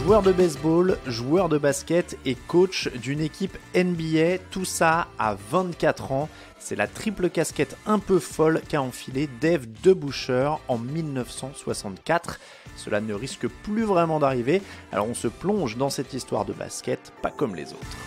Joueur de baseball, joueur de basket et coach d'une équipe NBA, tout ça à 24 ans. C'est la triple casquette un peu folle qu'a enfilée Dave DeBusschere en 1964. Cela ne risque plus vraiment d'arriver, alors on se plonge dans cette histoire de basket, pas comme les autres.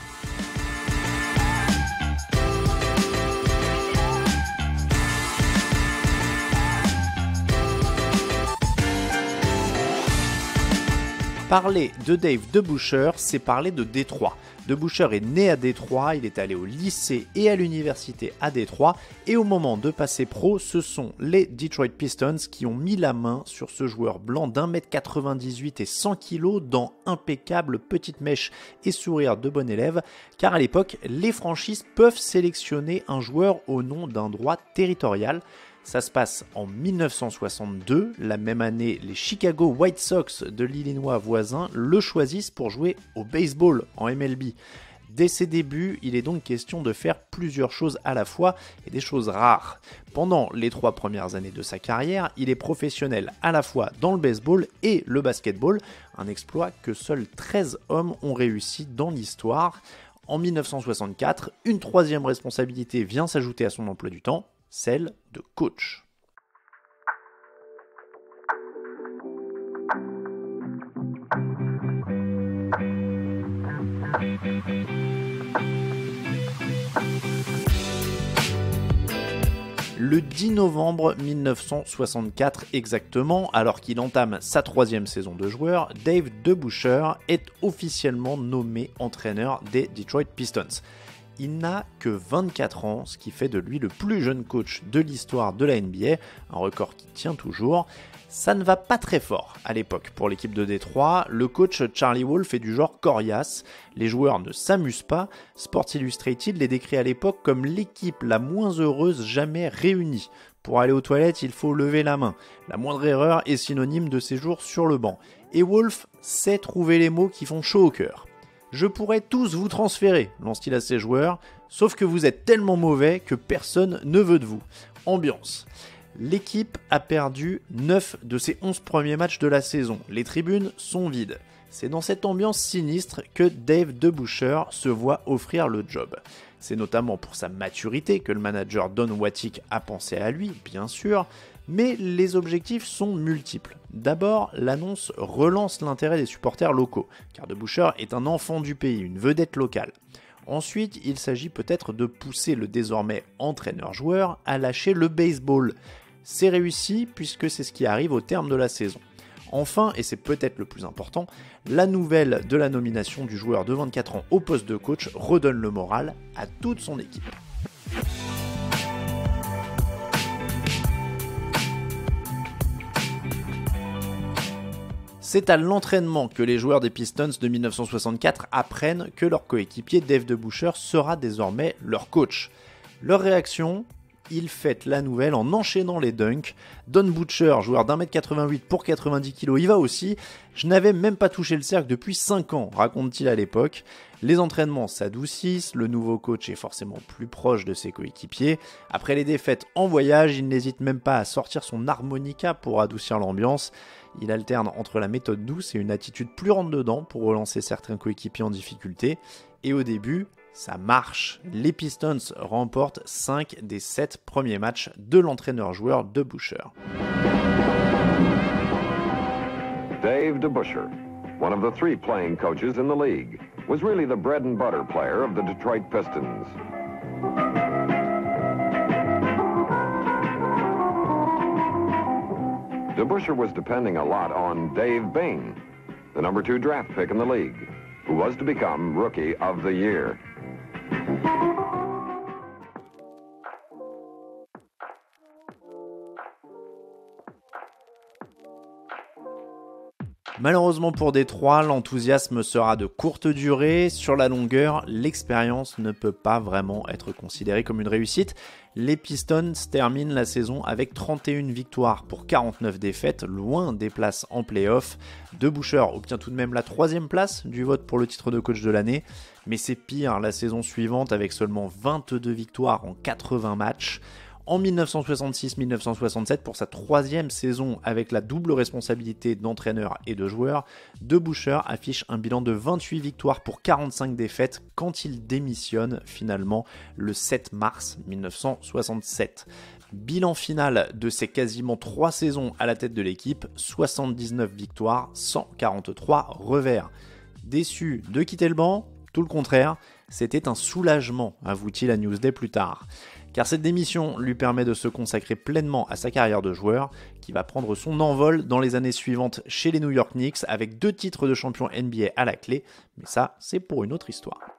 Parler de Dave DeBusschere, c'est parler de Détroit. DeBusschere est né à Détroit, il est allé au lycée et à l'université à Détroit, et au moment de passer pro, ce sont les Detroit Pistons qui ont mis la main sur ce joueur blanc d'1m98 et 100 kg dans impeccable petite mèche et sourire de bon élève, car à l'époque, les franchises peuvent sélectionner un joueur au nom d'un droit territorial. Ça se passe en 1962, la même année, les Chicago White Sox de l'Illinois voisin le choisissent pour jouer au baseball en MLB. Dès ses débuts, il est donc question de faire plusieurs choses à la fois et des choses rares. Pendant les 3 premières années de sa carrière, il est professionnel à la fois dans le baseball et le basketball, un exploit que seuls 13 hommes ont réussi dans l'histoire. En 1964, une troisième responsabilité vient s'ajouter à son emploi du temps, celle de coach. Le 10 novembre 1964 exactement, alors qu'il entame sa 3e saison de joueur, Dave DeBusschere est officiellement nommé entraîneur des Detroit Pistons. Il n'a que 24 ans, ce qui fait de lui le plus jeune coach de l'histoire de la NBA, un record qui tient toujours. Ça ne va pas très fort à l'époque pour l'équipe de Détroit. Le coach Charlie Wolf est du genre coriace, les joueurs ne s'amusent pas. Sports Illustrated les décrit à l'époque comme l'équipe la moins heureuse jamais réunie. Pour aller aux toilettes, il faut lever la main. La moindre erreur est synonyme de séjour sur le banc. Et Wolf sait trouver les mots qui font chaud au cœur. Je pourrais tous vous transférer, lance-t-il à ses joueurs, sauf que vous êtes tellement mauvais que personne ne veut de vous. Ambiance. L'équipe a perdu 9 de ses 11 premiers matchs de la saison. Les tribunes sont vides. C'est dans cette ambiance sinistre que Dave DeBusschere se voit offrir le job. C'est notamment pour sa maturité que le manager Don Wattick a pensé à lui, bien sûr, mais les objectifs sont multiples. D'abord, l'annonce relance l'intérêt des supporters locaux, car DeBusschere est un enfant du pays, une vedette locale. Ensuite, il s'agit peut-être de pousser le désormais entraîneur-joueur à lâcher le baseball. C'est réussi puisque c'est ce qui arrive au terme de la saison. Enfin, et c'est peut-être le plus important, la nouvelle de la nomination du joueur de 24 ans au poste de coach redonne le moral à toute son équipe. C'est à l'entraînement que les joueurs des Pistons de 1964 apprennent que leur coéquipier Dave DeBusschere sera désormais leur coach. Leur réaction ? Ils fêtent la nouvelle en enchaînant les dunks. Don Butcher, joueur d'1m88 pour 90 kg, y va aussi. Je n'avais même pas touché le cercle depuis 5 ans, raconte-t-il à l'époque. Les entraînements s'adoucissent, le nouveau coach est forcément plus proche de ses coéquipiers. Après les défaites en voyage, il n'hésite même pas à sortir son harmonica pour adoucir l'ambiance. Il alterne entre la méthode douce et une attitude plus rentre-dedans pour relancer certains coéquipiers en difficulté. Et au début, ça marche. Les Pistons remportent 5 des 7 premiers matchs de l'entraîneur-joueur DeBusschere. Dave DeBusschere, one of the 3 playing coaches in the league, was really the bread and butter player of the Detroit Pistons. DeBusschere was depending a lot on Dave Bain, the number 2 draft pick in the league, who was to become Rookie of the Year. Malheureusement pour Détroit, l'enthousiasme sera de courte durée. Sur la longueur, l'expérience ne peut pas vraiment être considérée comme une réussite. Les Pistons terminent la saison avec 31 victoires pour 49 défaites, loin des places en play-off. DeBusschere obtient tout de même la 3e place du vote pour le titre de coach de l'année. Mais c'est pire la saison suivante avec seulement 22 victoires en 80 matchs. En 1966-1967, pour sa 3e saison avec la double responsabilité d'entraîneur et de joueur, DeBusschere affiche un bilan de 28 victoires pour 45 défaites quand il démissionne finalement le 7 mars 1967. Bilan final de ses quasiment 3 saisons à la tête de l'équipe, 79 victoires, 143 revers. Déçu de quitter le banc ? Tout le contraire, c'était un soulagement, avoue-t-il à Newsday plus tard. Car cette démission lui permet de se consacrer pleinement à sa carrière de joueur, qui va prendre son envol dans les années suivantes chez les New York Knicks avec 2 titres de champion NBA à la clé, mais ça, c'est pour une autre histoire.